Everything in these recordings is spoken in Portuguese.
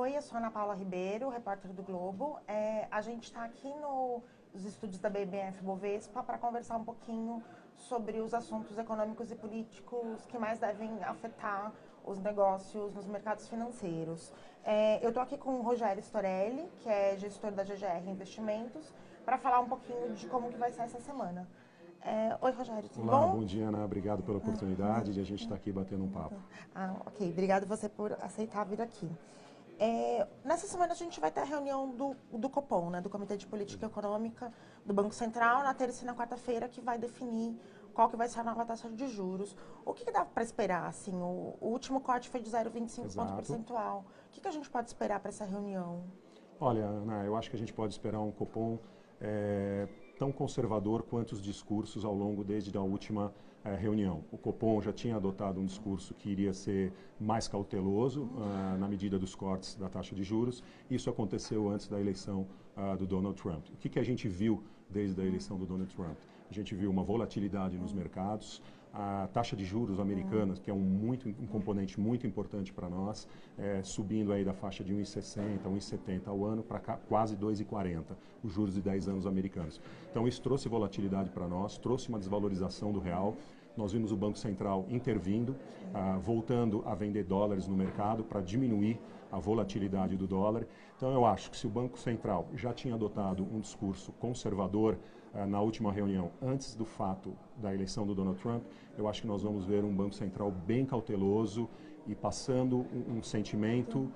Oi, eu sou Ana Paula Ribeiro, repórter do Globo. A gente está aqui nos estúdios da BMF Bovespa para conversar um pouquinho sobre os assuntos econômicos e políticos que mais devem afetar os negócios nos mercados financeiros. Eu estou aqui com o Rogério Storelli, que é gestor da GGR Investimentos, para falar um pouquinho de como que vai ser essa semana. Oi, Rogério, tudo Olá, bom? bom dia, Ana. Obrigado pela oportunidade de a gente estar aqui batendo um papo. Ok. Obrigado você por aceitar vir aqui. Nessa semana a gente vai ter a reunião do Copom, né, do Comitê de Política Econômica do Banco Central, na terça e na quarta-feira, que vai definir qual que vai ser a nova taxa de juros. O que dá para esperar? Assim, o último corte foi de 0,25 ponto percentual. O que a gente pode esperar para essa reunião? Olha, Ana, eu acho que a gente pode esperar um Copom tão conservador quanto os discursos ao longo desde a última reunião. O Copom já tinha adotado um discurso que iria ser mais cauteloso na medida dos cortes da taxa de juros. Isso aconteceu antes da eleição do Donald Trump. O que a gente viu desde a eleição do Donald Trump? A gente viu uma volatilidade nos mercados. A taxa de juros americana, que é um componente muito importante para nós, subindo aí da faixa de 1,60, 1,70 ao ano para quase 2,40, os juros de 10 anos americanos. Então isso trouxe volatilidade para nós, trouxe uma desvalorização do real. Nós vimos o Banco Central intervindo, voltando a vender dólares no mercado para diminuir a volatilidade do dólar. Então eu acho que se o Banco Central já tinha adotado um discurso conservador na última reunião, antes do fato da eleição do Donald Trump, eu acho que nós vamos ver um Banco Central bem cauteloso e passando um sentimento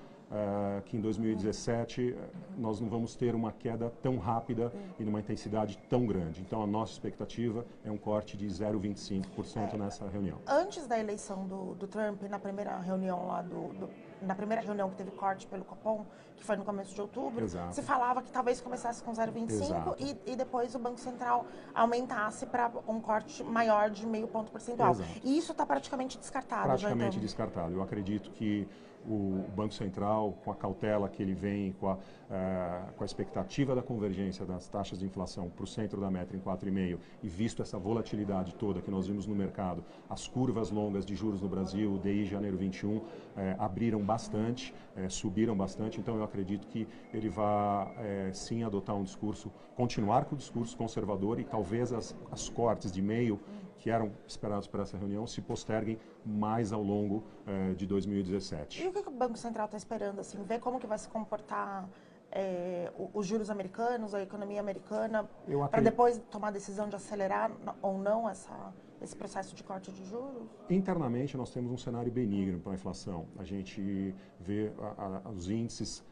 que em 2017 nós não vamos ter uma queda tão rápida e numa intensidade tão grande. Então a nossa expectativa é um corte de 0,25% nessa reunião. Antes da eleição do Trump, na primeira reunião lá na primeira reunião que teve corte pelo Copom, que foi no começo de outubro, Exato. se falava que talvez começasse com 0,25 e depois o Banco Central aumentasse para um corte maior de 0,5 ponto percentual. Exato. E isso está praticamente descartado. Praticamente descartado. Eu acredito que o Banco Central, com a cautela que ele vem, com a expectativa da convergência das taxas de inflação para o centro da meta em 4,5% e visto essa volatilidade toda que nós vimos no mercado, as curvas longas de juros no Brasil, o DI janeiro 21, abriram bastante, subiram bastante, então eu acredito que ele vai sim adotar um discurso, continuar com o discurso conservador e talvez as cortes de meio que eram esperados para essa reunião se posterguem mais ao longo de 2017. E o que o Banco Central está esperando? Assim, ver como que vai se comportar os juros americanos, a economia americana, para depois tomar a decisão de acelerar ou não esse processo de corte de juros? Internamente, nós temos um cenário benigno para a inflação. A gente vê os índices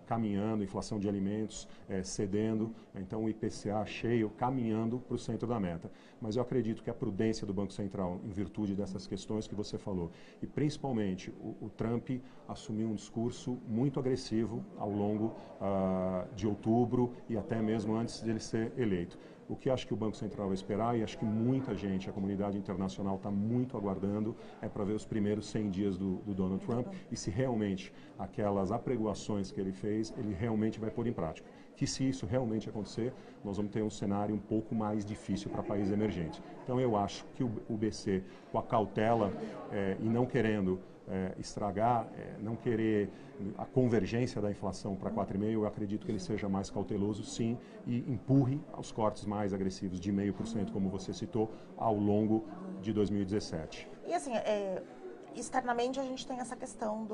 caminhando, inflação de alimentos cedendo, então o IPCA cheio, caminhando para o centro da meta. Mas eu acredito que a prudência do Banco Central, em virtude dessas questões que você falou, e principalmente o Trump assumiu um discurso muito agressivo ao longo de outubro e até mesmo antes de ele ser eleito. O que acho que o Banco Central vai esperar, e acho que muita gente, a comunidade internacional está muito aguardando, é para ver os primeiros 100 dias do Donald Trump e se realmente aquelas apregoações que ele fez, ele realmente vai pôr em prática. Que se isso realmente acontecer, nós vamos ter um cenário um pouco mais difícil para países emergentes. Então eu acho que o BC, com a cautela e não querendo estragar, não querer a convergência da inflação para 4,5%, eu acredito que ele seja mais cauteloso, sim, e empurre aos cortes mais agressivos de 0,5%, como você citou, ao longo de 2017. E assim, externamente a gente tem essa questão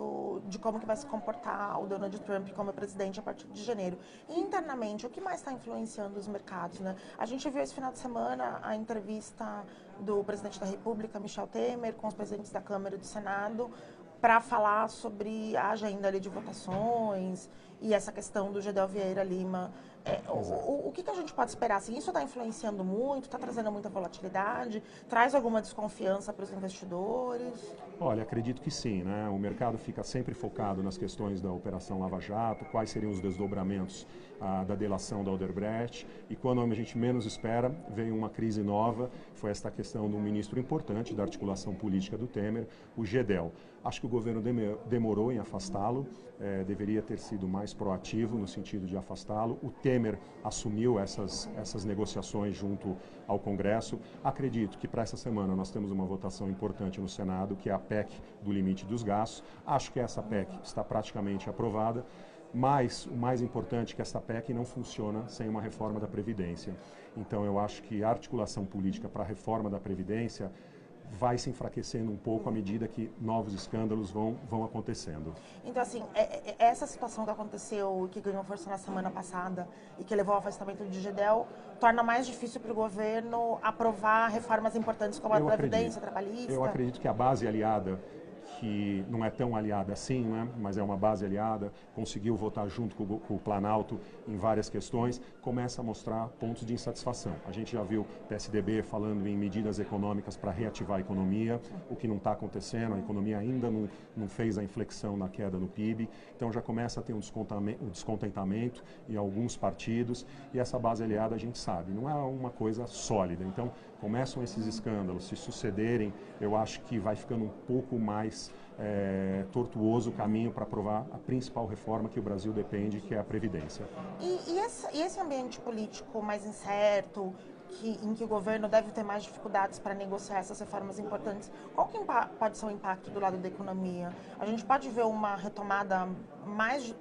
de como que vai se comportar o Donald Trump como presidente a partir de janeiro. E internamente, o que mais está influenciando os mercados, né? A gente viu esse final de semana a entrevista do presidente da República, Michel Temer, com os presidentes da Câmara e do Senado, para falar sobre a agenda ali de votações e essa questão do Gedel Vieira Lima. O que a gente pode esperar? Assim, isso está influenciando muito, está trazendo muita volatilidade, traz alguma desconfiança para os investidores? Olha, acredito que sim, né? O mercado fica sempre focado nas questões da Operação Lava Jato, quais seriam os desdobramentos da delação da Odebrecht, e quando a gente menos espera, veio uma crise nova, foi esta questão de um ministro importante da articulação política do Temer, o Gedel. Acho que o governo demorou em afastá-lo, deveria ter sido mais proativo no sentido de afastá-lo. O Temer assumiu essas negociações junto ao Congresso. Acredito que para essa semana nós temos uma votação importante no Senado, que é a PEC do limite dos gastos. Acho que essa PEC está praticamente aprovada. Mas o mais importante é que essa PEC não funciona sem uma reforma da Previdência. Então eu acho que a articulação política para a reforma da Previdência vai se enfraquecendo um pouco à medida que novos escândalos vão acontecendo. Então, assim, essa situação que aconteceu, que ganhou força na semana passada e que levou ao afastamento de Gedel, torna mais difícil para o governo aprovar reformas importantes como a Previdência trabalhista? Eu acredito que a base aliada, que não é tão aliada assim, né, mas é uma base aliada, conseguiu votar junto com o Planalto em várias questões, começa a mostrar pontos de insatisfação. A gente já viu o PSDB falando em medidas econômicas para reativar a economia, o que não está acontecendo, a economia ainda não fez a inflexão na queda no PIB, então já começa a ter um descontentamento em alguns partidos, e essa base aliada a gente sabe, não é uma coisa sólida. Então, começam esses escândalos se sucederem, eu acho que vai ficando um pouco mais tortuoso o caminho para aprovar a principal reforma que o Brasil depende, que é a Previdência. E esse ambiente político mais incerto, em que o governo deve ter mais dificuldades para negociar essas reformas importantes, qual que pode ser o impacto do lado da economia? A gente pode ver uma retomada mais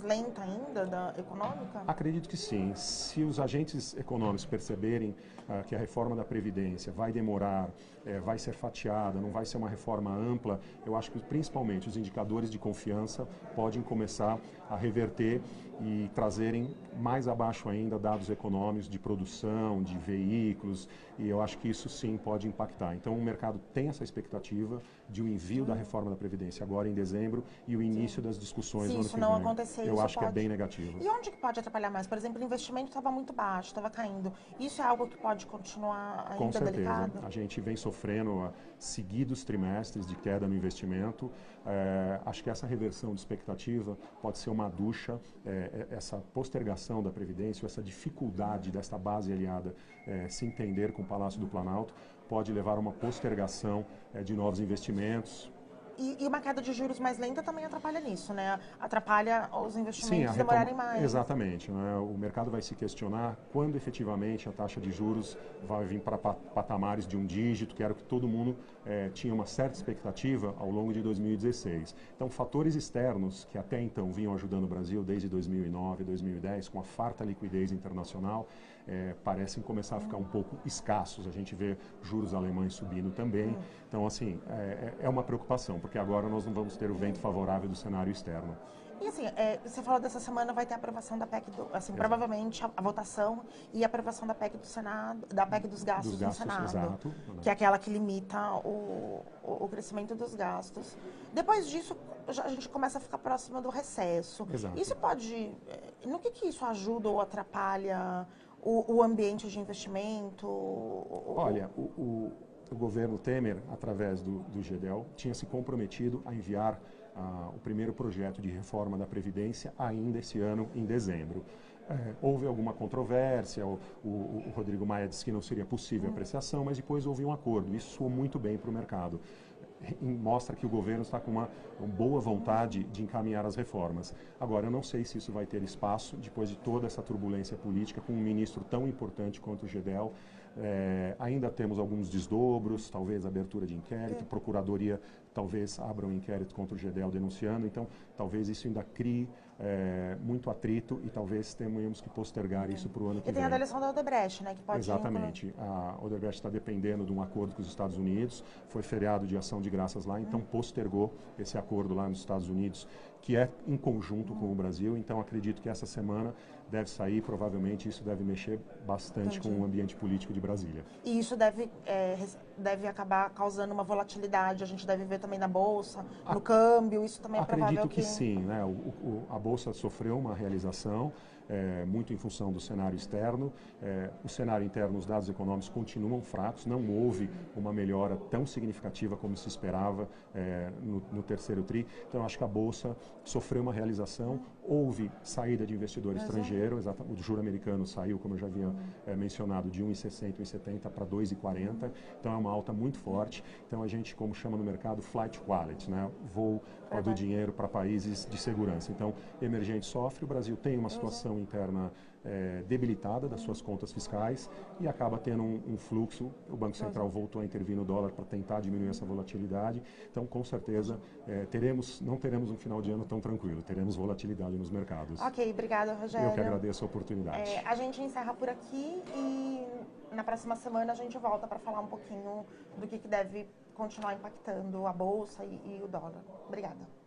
lenta ainda da econômica? Acredito que sim. Se os agentes econômicos perceberem que a reforma da Previdência vai demorar, vai ser fatiada, não vai ser uma reforma ampla, eu acho que principalmente os indicadores de confiança podem começar a reverter e trazerem mais abaixo ainda dados econômicos de produção, de veículos, e eu acho que isso sim pode impactar. Então o mercado tem essa expectativa de um envio da reforma da Previdência agora em dezembro e o início das discussões no ano que vem. Se isso não acontecer, eu acho que é bem negativo. E onde que pode atrapalhar mais? Por exemplo, o investimento estava muito baixo, estava caindo. Isso é algo que pode continuar ainda Com certeza. delicado? A gente vem sofrendo seguidos trimestres de queda no investimento. Acho que essa reversão de expectativa pode ser uma ducha, essa postergação da Previdência, essa dificuldade desta base aliada se entender com o Palácio do Planalto, pode levar a uma postergação de novos investimentos. E uma queda de juros mais lenta também atrapalha nisso, né? Atrapalha os investimentos demorarem mais. Exatamente. Né? O mercado vai se questionar quando efetivamente a taxa de juros vai vir para patamares de um dígito, que era o que todo mundo tinha uma certa expectativa ao longo de 2016. Então, fatores externos que até então vinham ajudando o Brasil desde 2009, 2010, com a farta liquidez internacional, parecem começar a ficar um pouco escassos. A gente vê juros alemães subindo também. Então, assim, é uma preocupação, porque agora nós não vamos ter o vento favorável do cenário externo. E assim, você falou dessa semana vai ter a aprovação da PEC, provavelmente a votação e a aprovação da PEC do Senado, da PEC dos gastos no Senado, exato, que é aquela que limita o crescimento dos gastos. Depois disso, a gente começa a ficar próximo do recesso. Exato. Isso pode... No que isso ajuda ou atrapalha o ambiente de investimento? Olha, o governo Temer, através do Gedel, tinha se comprometido a enviar o primeiro projeto de reforma da Previdência ainda esse ano, em dezembro. Houve alguma controvérsia, o Rodrigo Maia disse que não seria possível a apreciação, mas depois houve um acordo. Isso soou muito bem para o mercado. Mostra que o governo está com uma boa vontade de encaminhar as reformas. Agora, eu não sei se isso vai ter espaço, depois de toda essa turbulência política, com um ministro tão importante quanto o Gedel. Ainda temos alguns desdobros, talvez abertura de inquérito, procuradoria talvez abra um inquérito contra o Gedel denunciando, então talvez isso ainda crie muito atrito e talvez tenhamos que postergar isso para o ano que vem. E tem a delação da Odebrecht, né? Que pode Exatamente. A Odebrecht está dependendo de um acordo com os Estados Unidos, foi feriado de ação de graças lá, então postergou esse acordo lá nos Estados Unidos, que é em conjunto com o Brasil, então acredito que essa semana deve sair, provavelmente isso deve mexer bastante com o ambiente político de Brasília. E isso deve acabar causando uma volatilidade, a gente deve ver também na Bolsa, no câmbio, isso também é provável que sim, né? A Bolsa sofreu uma realização, muito em função do cenário externo. O cenário interno, os dados econômicos continuam fracos, não houve uma melhora tão significativa como se esperava no terceiro TRI. Então, acho que a Bolsa sofreu uma realização, houve saída de investidor estrangeiro, o juro americano saiu, como eu já havia mencionado, de 1,60, 1,70 para 2,40, então é uma alta muito forte. Então, a gente, como chama no mercado, flight quality, né? Voo do dinheiro para países de segurança. Então, emergente sofre, o Brasil tem uma situação interna debilitada das suas contas fiscais e acaba tendo um fluxo. O Banco Central voltou a intervir no dólar para tentar diminuir essa volatilidade. Então, com certeza, não teremos um final de ano tão tranquilo, teremos volatilidade nos mercados. Ok, obrigada, Rogério. Eu que agradeço a oportunidade. A gente encerra por aqui e na próxima semana a gente volta para falar um pouquinho do que deve continuar impactando a Bolsa e o dólar. Obrigada.